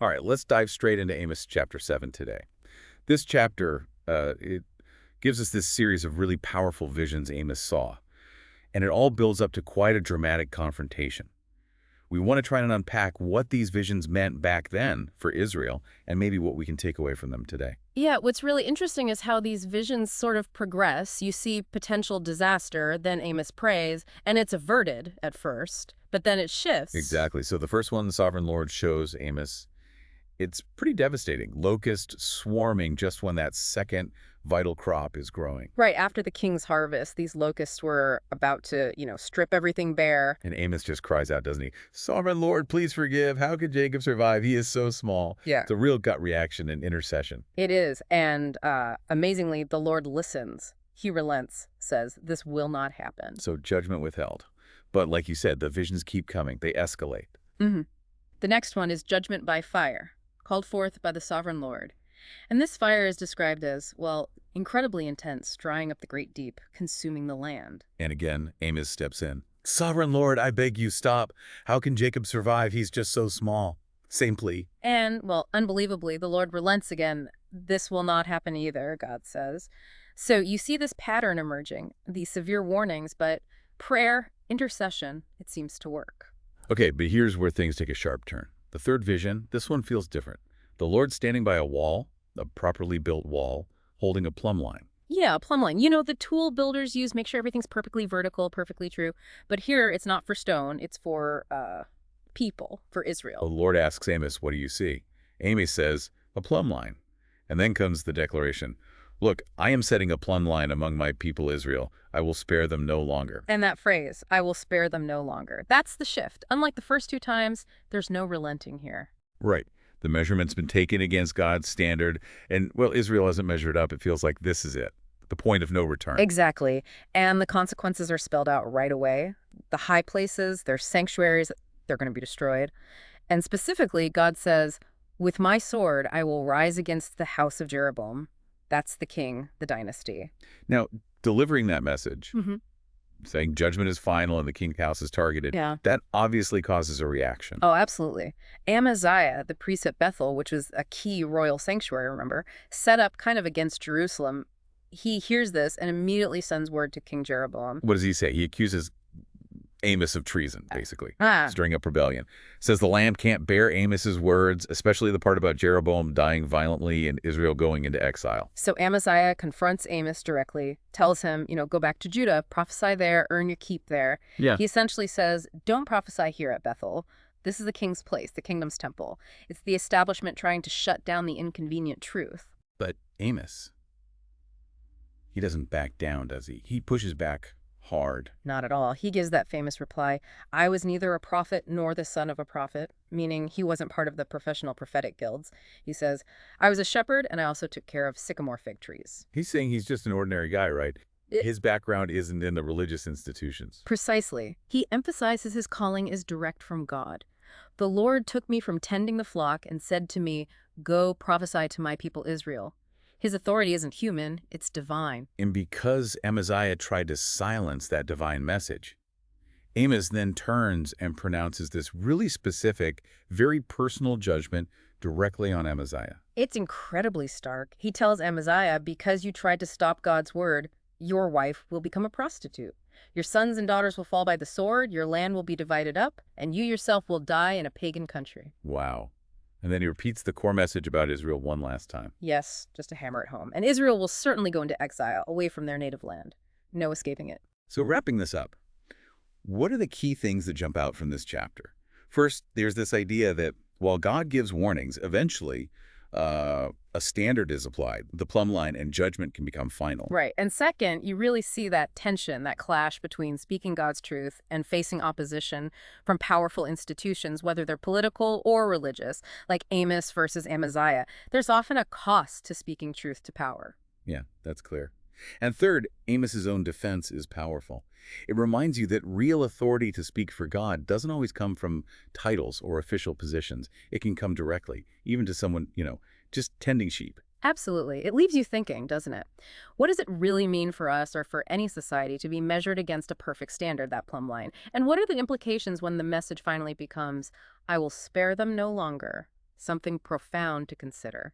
All right, let's dive straight into Amos chapter 7 today. This chapter, it gives us this series of really powerful visions Amos saw, and it all builds up to quite a dramatic confrontation. We want to try and unpack what these visions meant back then for Israel and maybe what we can take away from them today. Yeah, what's really interesting is how these visions sort of progress. You see potential disaster, then Amos prays, and it's averted at first, but then it shifts. Exactly. So the first one, the sovereign Lord shows Amos, it's pretty devastating. Locusts swarming just when that second vital crop is growing. Right after the king's harvest, these locusts were about to, strip everything bare. And Amos just cries out, doesn't he? Sovereign Lord, please forgive. How could Jacob survive? He is so small. Yeah. It's a real gut reaction and intercession. It is, and amazingly, the Lord listens. He relents, says, this will not happen. So judgment withheld. But like you said, the visions keep coming. They escalate. hmm The next one is judgment by fire, called forth by the sovereign Lord. And this fire is described as, well, incredibly intense, drying up the great deep, consuming the land. And again, Amos steps in. Sovereign Lord, I beg you, stop. How can Jacob survive? He's just so small. Same plea. And, well, unbelievably, the Lord relents again. This will not happen either, God says. So you see this pattern emerging, these severe warnings, but prayer, intercession, it seems to work. Okay, but here's where things take a sharp turn. The third vision, this one feels different. The Lord standing by a wall, a properly built wall, holding a plumb line. Yeah, a plumb line. The tool builders use, make sure everything's perfectly vertical, perfectly true. But here, it's not for stone, it's for people, for The Israel. Lord asks Amos, what do you see? Amos says, a plumb line. And then comes the declaration, look, I am setting a plumb line among my people Israel. I will spare them no longer. And that phrase, I will spare them no longer. That's the shift. Unlike the first two times, there's no relenting here. Right. The measurement's been taken against God's standard, and, well, Israel hasn't measured up. It feels like this is it, the point of no return. Exactly. And the consequences are spelled out right away. The high places, their sanctuaries, they're going to be destroyed. And specifically, God says, with my sword, I will rise against the house of Jeroboam. That's the king, the dynasty. Now, delivering that message, Mm-hmm. saying judgment is final and the king's house is targeted, Yeah. that obviously causes a reaction. Oh, absolutely. Amaziah, the priest at Bethel, which was a key royal sanctuary, remember, set up kind of against Jerusalem. He hears this and immediately sends word to King Jeroboam. What does he say? He accuses Amos of treason, basically, Ah. stirring up rebellion. Says the land can't bear Amos's words, especially the part about Jeroboam dying violently and Israel going into exile. So Amaziah confronts Amos directly, tells him, go back to Judah, prophesy there, earn your keep there. Yeah. He essentially says, don't prophesy here at Bethel. This is the king's place, the kingdom's temple. It's the establishment trying to shut down the inconvenient truth. But Amos, he doesn't back down, does he? He pushes back hard. Not at all. He gives that famous reply, I was neither a prophet nor the son of a prophet, meaning he wasn't part of the professional prophetic guilds. He says, I was a shepherd and I also took care of sycamore fig trees. He's saying he's just an ordinary guy, right? It- His background isn't in the religious institutions. Precisely. He emphasizes his calling is direct from God. The Lord took me from tending the flock and said to me, go prophesy to my people Israel. His authority isn't human, it's divine. And because Amaziah tried to silence that divine message, Amos then turns and pronounces this really specific, very personal judgment directly on Amaziah. It's incredibly stark. He tells Amaziah, because you tried to stop God's word, your wife will become a prostitute. Your sons and daughters will fall by the sword, your land will be divided up, and you yourself will die in a pagan country. Wow. And then he repeats the core message about Israel one last time. Yes, just to hammer it home. And Israel will certainly go into exile, away from their native land. No escaping it. So wrapping this up, what are the key things that jump out from this chapter? First, there's this idea that while God gives warnings, eventually a standard is applied, the plumb line, and judgment can become final. Right. And second, you really see that tension, that clash between speaking God's truth and facing opposition from powerful institutions, whether they're political or religious, like Amos versus Amaziah. There's often a cost to speaking truth to power. Yeah, that's clear. And third, Amos's own defense is powerful. It reminds you that real authority to speak for God doesn't always come from titles or official positions. It can come directly, even to someone, just tending sheep. Absolutely. It leaves you thinking, doesn't it? What does it really mean for us or for any society to be measured against a perfect standard, that plumb line? And what are the implications when the message finally becomes, I will spare them no longer? something profound to consider.